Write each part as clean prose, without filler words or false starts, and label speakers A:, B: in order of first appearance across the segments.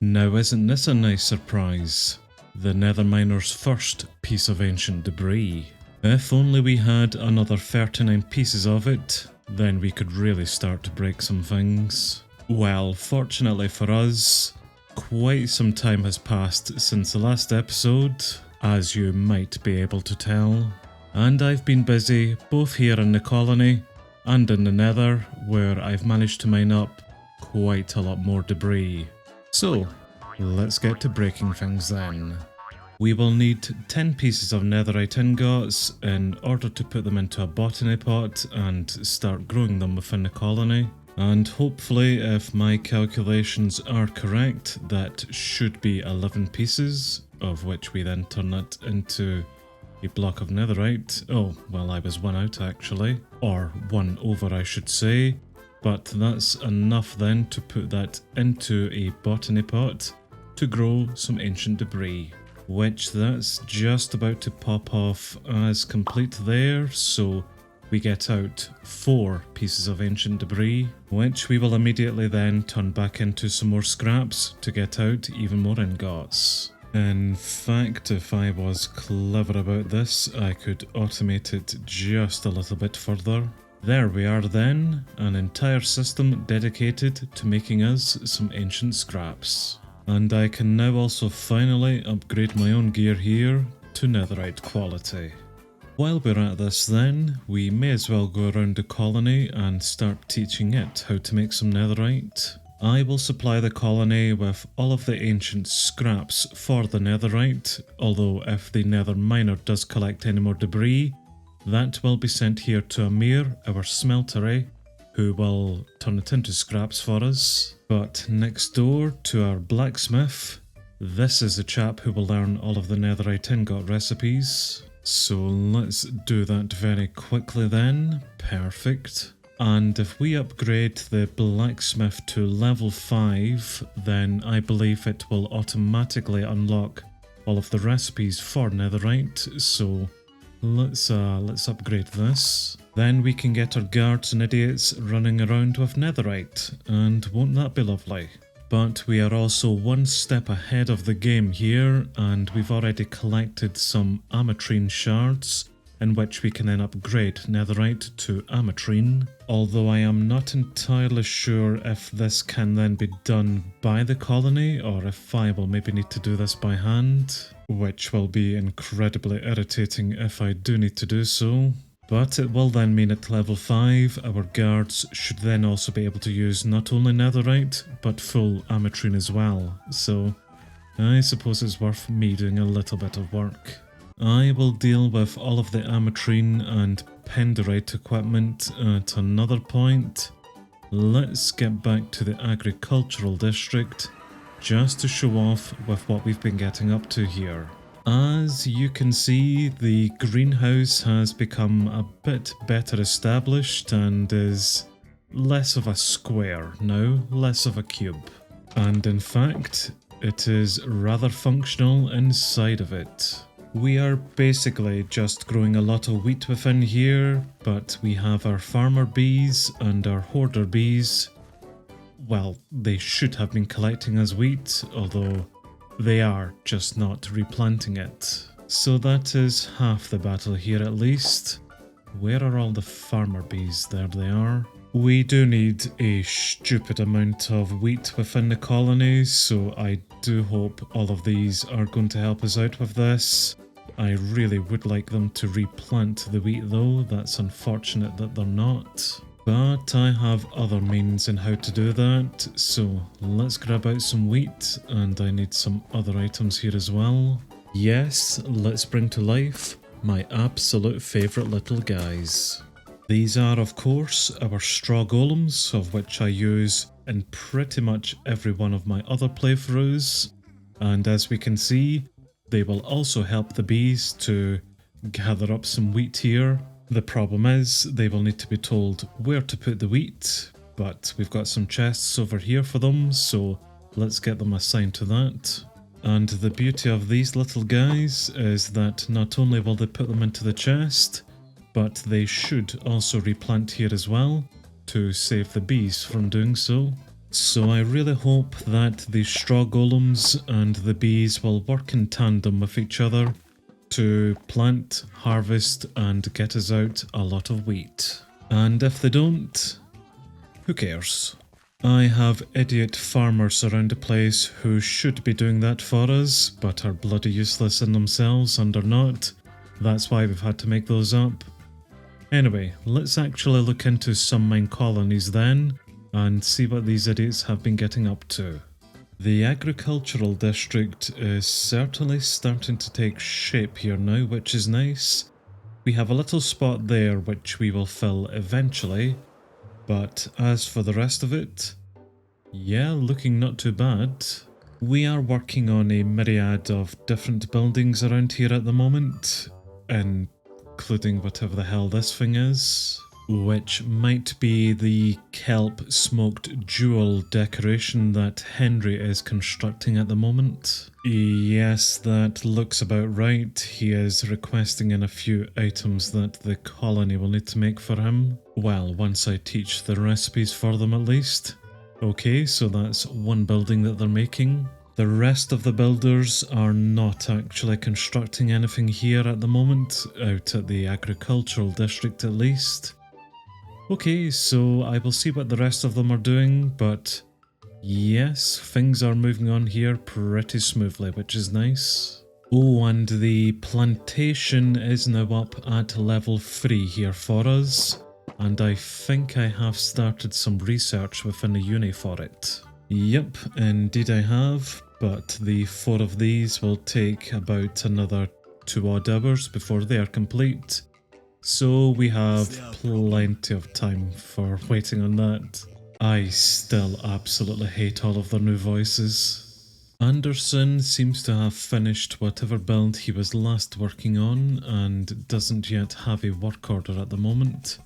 A: Now isn't this a nice surprise? The Nether miner's first piece of ancient debris. If only we had another 39 pieces of it, then we could really start to break some things. Well, fortunately for us, quite some time has passed since the last episode, as you might be able to tell. And I've been busy both here in the colony and in the Nether, where I've managed to mine up quite a lot more debris. So, let's get to breaking things then. We will need 10 pieces of netherite ingots in order to put them into a botany pot and start growing them within the colony. And hopefully, if my calculations are correct, that should be 11 pieces, of which we then turn it into a block of netherite. Oh, well, I was one out actually, or one over I should say. But that's enough then to put that into a botany pot to grow some ancient debris, which that's just about to pop off as complete there. So we get out 4 pieces of ancient debris, which we will immediately then turn back into some more scraps to get out even more ingots. In fact, if I was clever about this, I could automate it just a little bit further. There we are then, an entire system dedicated to making us some ancient scraps. And I can now also finally upgrade my own gear here to netherite quality. While we're at this then, we may as well go around the colony and start teaching it how to make some netherite. I will supply the colony with all of the ancient scraps for the netherite, although if the nether miner does collect any more debris, that will be sent here to Amir, our smeltery, who will turn it into scraps for us. But next door to our blacksmith, this is the chap who will learn all of the netherite ingot recipes. So let's do that very quickly then. Perfect. And if we upgrade the blacksmith to level 5, then I believe it will automatically unlock all of the recipes for netherite. So let's upgrade this. Then we can get our guards and idiots running around with netherite, and won't that be lovely? But we are also one step ahead of the game here, and we've already collected some ametrine shards, in which we can then upgrade netherite to ametrine, although I am not entirely sure if this can then be done by the colony or if I will maybe need to do this by hand, which will be incredibly irritating if I do need to do so. But it will then mean at level 5 our guards should then also be able to use not only netherite but full ametrine as well, so I suppose it's worth me doing a little bit of work. I will deal with all of the ametrine and penderite equipment at another point. Let's get back to the agricultural district just to show off with what we've been getting up to here. As you can see, the greenhouse has become a bit better established and is less of a square now, less of a cube. And in fact, it is rather functional inside of it. We are basically just growing a lot of wheat within here, but we have our farmer bees and our hoarder bees. Well, they should have been collecting as wheat, although they are just not replanting it. So that is half the battle here at least. Where are all the farmer bees? There they are. We do need a stupid amount of wheat within the colony, so I do hope all of these are going to help us out with this. I really would like them to replant the wheat though, that's unfortunate that they're not. But I have other means in how to do that, so let's grab out some wheat, and I need some other items here as well. Yes, let's bring to life my absolute favourite little guys. These are of course our straw golems, of which I use in pretty much every one of my other playthroughs, and as we can see, they will also help the bees to gather up some wheat here. The problem is they will need to be told where to put the wheat, but we've got some chests over here for them, so let's get them assigned to that. And the beauty of these little guys is that not only will they put them into the chest, but they should also replant here as well to save the bees from doing so. So I really hope that the straw golems and the bees will work in tandem with each other to plant, harvest and get us out a lot of wheat. And if they don't, who cares? I have idiot farmers around the place who should be doing that for us, but are bloody useless in themselves and are not. That's why we've had to make those up. Anyway, let's actually look into some mine colonies then, and see what these idiots have been getting up to. The agricultural district is certainly starting to take shape here now, which is nice. We have a little spot there which we will fill eventually, but as for the rest of it, yeah, looking not too bad. We are working on a myriad of different buildings around here at the moment, including whatever the hell this thing is, which might be the kelp smoked jewel decoration that Henry is constructing at the moment. Yes, that looks about right. He is requesting in a few items that the colony will need to make for him. Well, once I teach the recipes for them at least. Okay, so that's one building that they're making. The rest of the builders are not actually constructing anything here at the moment, out at the agricultural district at least. Okay, so I will see what the rest of them are doing, but yes, things are moving on here pretty smoothly, which is nice. Oh, and the plantation is now up at level 3 here for us, and I think I have started some research within the uni for it. Yep, indeed I have, but the 4 of these will take about another 2 odd hours before they are complete. So we have plenty of time for waiting on that. I still absolutely hate all of their new voices. Anderson seems to have finished whatever build he was last working on and doesn't yet have a work order at the moment.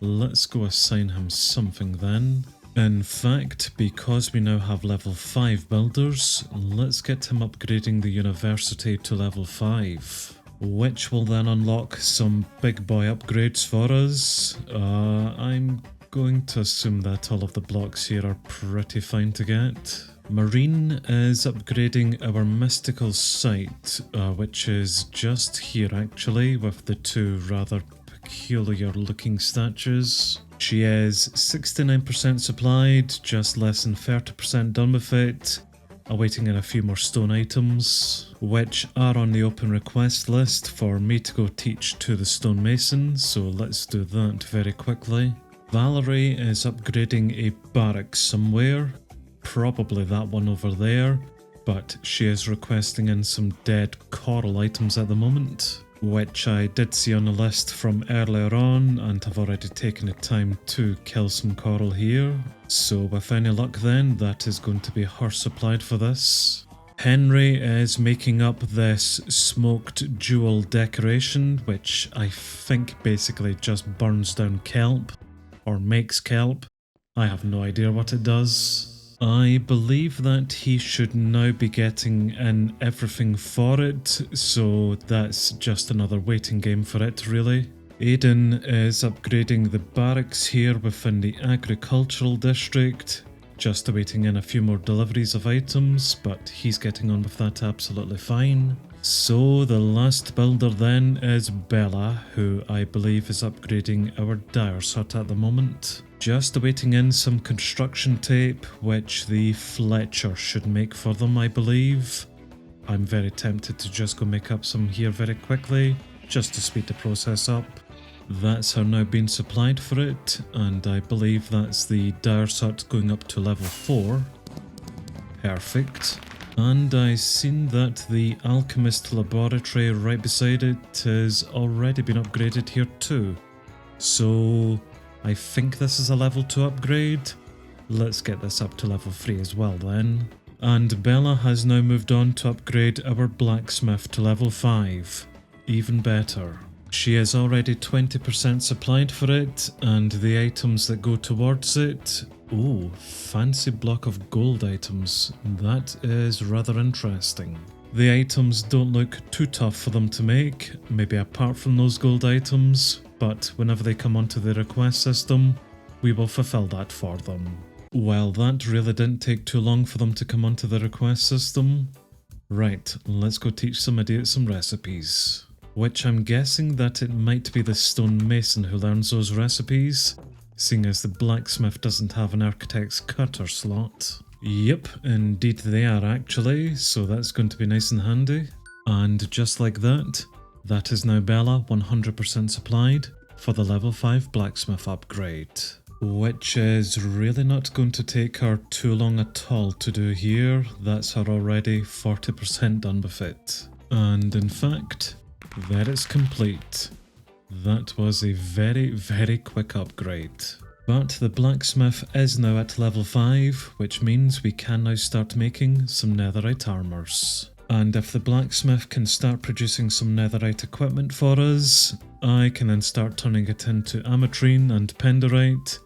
A: Let's go assign him something then. In fact, because we now have level 5 builders, let's get him upgrading the university to level 5. Which will then unlock some big boy upgrades for us. I'm going to assume that all of the blocks here are pretty fine to get. Marine is upgrading our mystical site, which is just here actually, with the 2 rather peculiar looking statues. She is 69% supplied, just less than 30% done with it. Awaiting in a few more stone items, which are on the open request list for me to go teach to the stonemason, so let's do that very quickly. Valerie is upgrading a barrack somewhere, probably that one over there, but she is requesting in some dead coral items at the moment, which I did see on the list from earlier on and have already taken the time to kill some coral here. So with any luck then, that is going to be her supplied for this. Henry is making up this smoked jewel decoration, which I think basically just burns down kelp, or makes kelp. I have no idea what it does. I believe that he should now be getting in everything for it, so that's just another waiting game for it really. Aiden is upgrading the barracks here within the agricultural district, just awaiting in a few more deliveries of items, but he's getting on with that absolutely fine. So the last builder then is Bella, who I believe is upgrading our dyer's hut at the moment. Just awaiting in some construction tape, which the Fletcher should make for them, I believe. I'm very tempted to just go make up some here very quickly, just to speed the process up. That's her now being supplied for it, and I believe that's the dyer's hut going up to level 4. Perfect. And I seen that the alchemist laboratory right beside it has already been upgraded here too. So I think this is a level 2 upgrade. Let's get this up to level 3 as well then. And Bella has now moved on to upgrade our blacksmith to level 5. Even better. She is already 20% supplied for it, and the items that go towards it... Ooh, fancy block of gold items. That is rather interesting. The items don't look too tough for them to make, maybe apart from those gold items, but whenever they come onto the request system, we will fulfill that for them. Well, that really didn't take too long for them to come onto the request system. Right, let's go teach some idiots some recipes. Which I'm guessing that it might be the stonemason who learns those recipes, seeing as the blacksmith doesn't have an architect's cutter slot. Yep, indeed they are actually, so that's going to be nice and handy. And just like that, that is now Bella 100% supplied for the level 5 blacksmith upgrade. Which is really not going to take her too long at all to do here. That's her already 40% done with it. And in fact, there it's complete. That was a very quick upgrade. But the blacksmith is now at level 5, which means we can now start making some netherite armors. And if the blacksmith can start producing some netherite equipment for us, I can then start turning it into ametrine and penderite.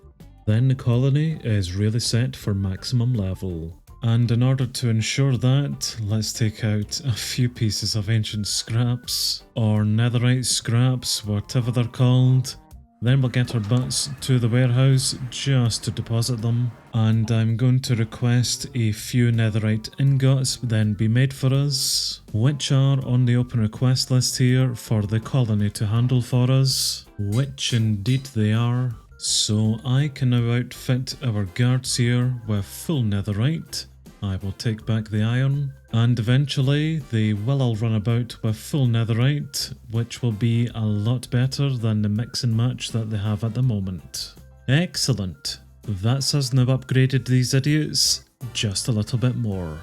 A: Then the colony is really set for maximum level. And in order to ensure that, let's take out a few pieces of ancient scraps, or netherite scraps, whatever they're called. Then we'll get our butts to the warehouse just to deposit them. And I'm going to request a few netherite ingots then be made for us, which are on the open request list here for the colony to handle for us, which indeed they are. So I can now outfit our guards here with full netherite. I will take back the iron, and eventually they will all run about with full netherite, which will be a lot better than the mix and match that they have at the moment. Excellent. That's us now upgraded these idiots just a little bit more.